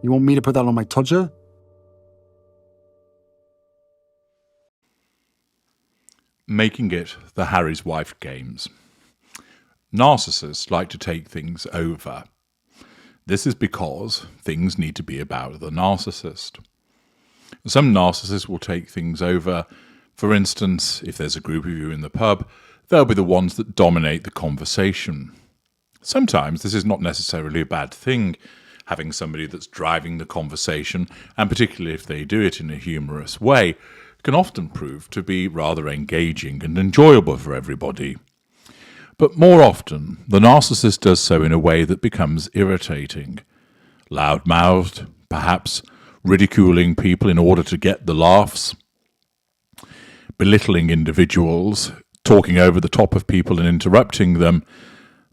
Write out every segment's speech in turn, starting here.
You want me to put that on my Tudor? Making it the Harry's Wife Games. Narcissists like to take things over. This is because things need to be about the narcissist. Some narcissists will take things over. For instance, if there's a group of you in the pub, they'll be the ones that dominate the conversation. Sometimes this is not necessarily a bad thing, having somebody that's driving the conversation, and particularly if they do it in a humorous way, can often prove to be rather engaging and enjoyable for everybody. But more often, the narcissist does so in a way that becomes irritating. Loud-mouthed, perhaps ridiculing people in order to get the laughs, belittling individuals, talking over the top of people and interrupting them.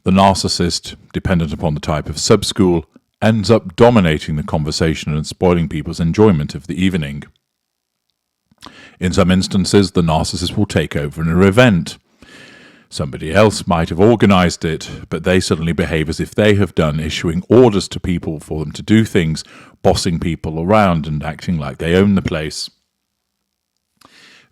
The narcissist, dependent upon the type of sub-school, ends up dominating the conversation and spoiling people's enjoyment of the evening. In some instances, the narcissist will take over an event. Somebody else might have organised it, but they suddenly behave as if they have done, issuing orders to people for them to do things, bossing people around and acting like they own the place.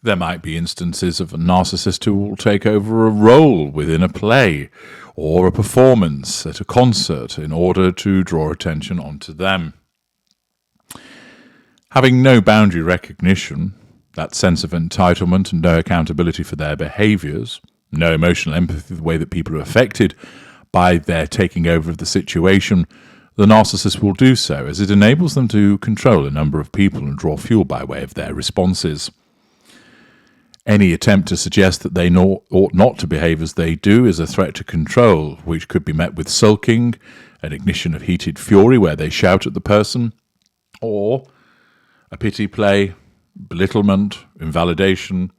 There might be instances of a narcissist who will take over a role within a play or a performance at a concert in order to draw attention onto them. Having no boundary recognition, that sense of entitlement and no accountability for their behaviours, no emotional empathy of the way that people are affected by their taking over of the situation, the narcissist will do so, as it enables them to control a number of people and draw fuel by way of their responses. Any attempt to suggest that they ought not to behave as they do is a threat to control, which could be met with sulking, an ignition of heated fury where they shout at the person, or a pity play, belittlement, invalidation,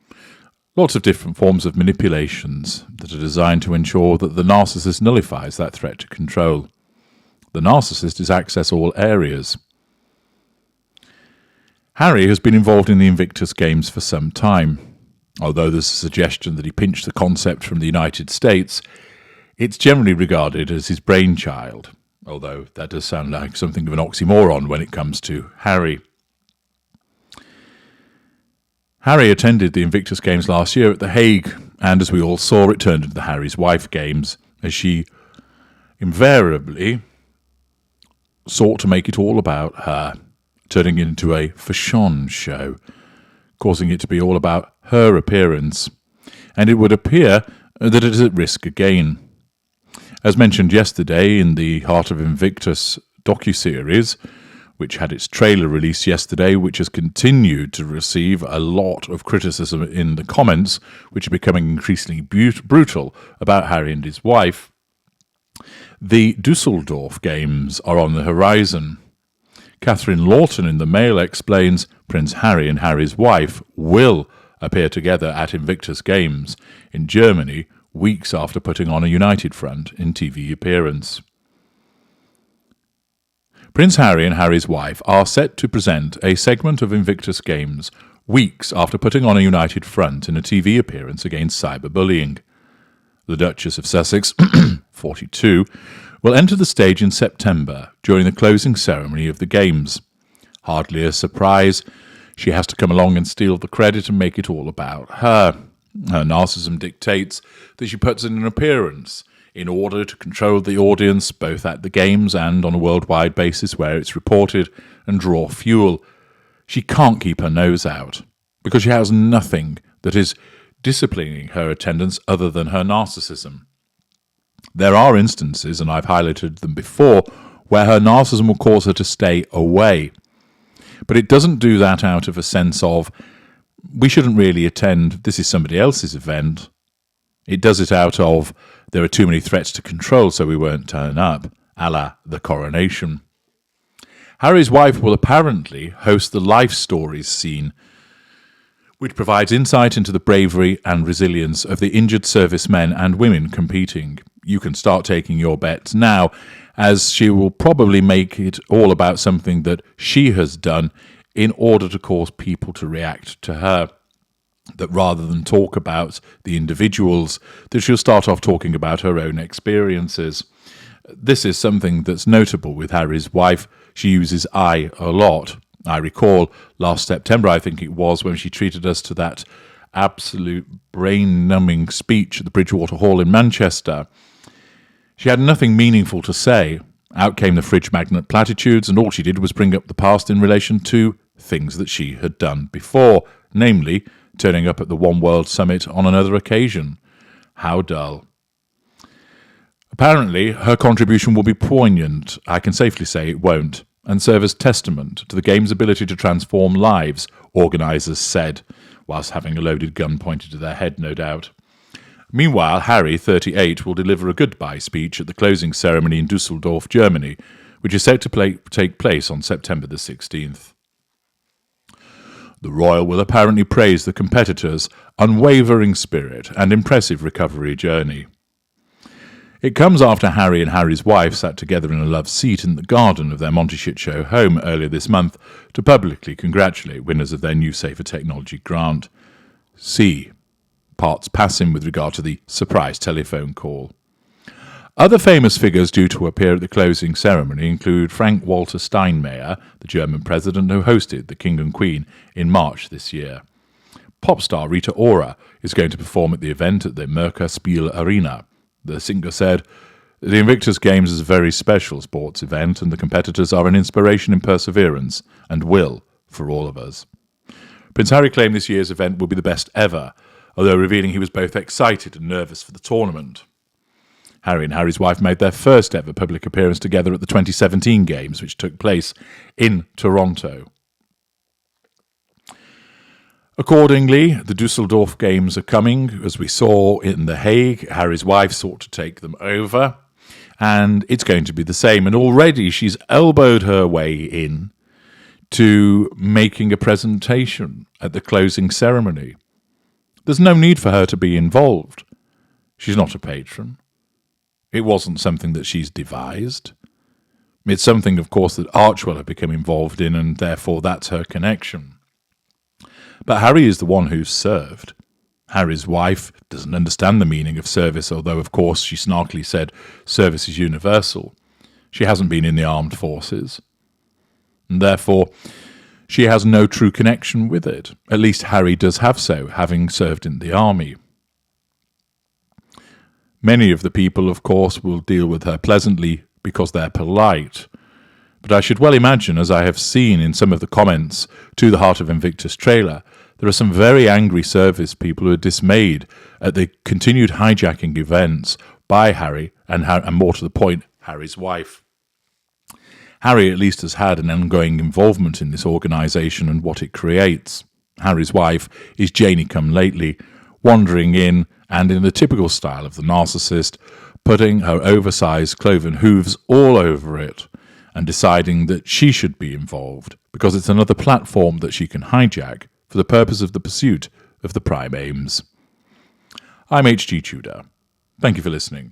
lots of different forms of manipulations that are designed to ensure that the narcissist nullifies that threat to control. The narcissist is access all areas. Harry has been involved in the Invictus Games for some time. Although there's a suggestion that he pinched the concept from the United States, it's generally regarded as his brainchild, although that does sound like something of an oxymoron when it comes to Harry. Harry attended the Invictus Games last year at The Hague, and as we all saw, it turned into the Harry's Wife Games, as she invariably sought to make it all about her, turning it into a fashion show, causing it to be all about her appearance, and it would appear that it is at risk again. As mentioned yesterday in the Heart of Invictus docuseries, which had its trailer released yesterday, which has continued to receive a lot of criticism in the comments, which are becoming increasingly brutal about Harry and his wife. The Dusseldorf Games are on the horizon. Catherine Lawton in the Mail explains Prince Harry and Harry's wife will appear together at Invictus Games in Germany weeks after putting on a united front in TV appearance. Prince Harry and Harry's wife are set to present a segment of Invictus Games weeks after putting on a united front in a TV appearance against cyberbullying. The Duchess of Sussex, 42, will enter the stage in September during the closing ceremony of the Games. Hardly a surprise, she has to come along and steal the credit and make it all about her. Her narcissism dictates that she puts in an appearance in order to control the audience both at the Games and on a worldwide basis where it's reported and draw fuel. She can't keep her nose out because she has nothing that is disciplining her attendance other than her narcissism. There are instances, and I've highlighted them before, where her narcissism will cause her to stay away. But it doesn't do that out of a sense of, we shouldn't really attend, this is somebody else's event. It does it out of, there are too many threats to control, so we won't turn up, a la the coronation. Harry's wife will apparently host the Life Stories scene, which provides insight into the bravery and resilience of the injured servicemen and women competing. You can start taking your bets now, as she will probably make it all about something that she has done in order to cause people to react to her. That rather than talk about the individuals, that she'll start off talking about her own experiences. This is something that's notable with Harry's wife. She uses I a lot. I recall last September, I think it was, when she treated us to that absolute brain-numbing speech at the Bridgewater Hall in Manchester. She had nothing meaningful to say. Out came the fridge magnet platitudes, and all she did was bring up the past in relation to things that she had done before, namely turning up at the One World Summit on another occasion. How dull. Apparently, her contribution will be poignant. I can safely say it won't, and serve as testament to the game's ability to transform lives, organisers said, whilst having a loaded gun pointed to their head, no doubt. Meanwhile, Harry, 38, will deliver a goodbye speech at the closing ceremony in Dusseldorf, Germany, which is set to take place on September the 16th. The royal will apparently praise the competitors' unwavering spirit and impressive recovery journey. It comes after Harry and Harry's wife sat together in a love seat in the garden of their Montecchio home earlier this month to publicly congratulate winners of their new Safer Technology grant. See parts passing with regard to the surprise telephone call. Other famous figures due to appear at the closing ceremony include Frank-Walter Steinmeier, the German president who hosted the King and Queen in March this year. Pop star Rita Ora is going to perform at the event at the Merkur Spiel Arena. The singer said, "The Invictus Games is a very special sports event, and the competitors are an inspiration in perseverance and will for all of us." Prince Harry claimed this year's event will be the best ever, although revealing he was both excited and nervous for the tournament. Harry and Harry's wife made their first ever public appearance together at the 2017 Games, which took place in Toronto. Accordingly, the Dusseldorf Games are coming. As we saw in The Hague, Harry's wife sought to take them over, and it's going to be the same. And already she's elbowed her way in to making a presentation at the closing ceremony. There's no need for her to be involved. She's not a patron. It wasn't something that she's devised. It's something, of course, that Archwell had become involved in, and therefore that's her connection. But Harry is the one who's served. Harry's wife doesn't understand the meaning of service, although, of course, she snarkily said service is universal. She hasn't been in the armed forces, and therefore she has no true connection with it. At least Harry does have so, having served in the army. Many of the people, of course, will deal with her pleasantly because they're polite. But I should well imagine, as I have seen in some of the comments to the Heart of Invictus trailer, there are some very angry service people who are dismayed at the continued hijacking events by Harry and more to the point, Harry's wife. Harry at least has had an ongoing involvement in this organisation and what it creates. Harry's wife is Janie come lately, wandering in and, in the typical style of the narcissist, putting her oversized cloven hooves all over it and deciding that she should be involved because it's another platform that she can hijack for the purpose of the pursuit of the prime aims. I'm H.G. Tudor. Thank you for listening.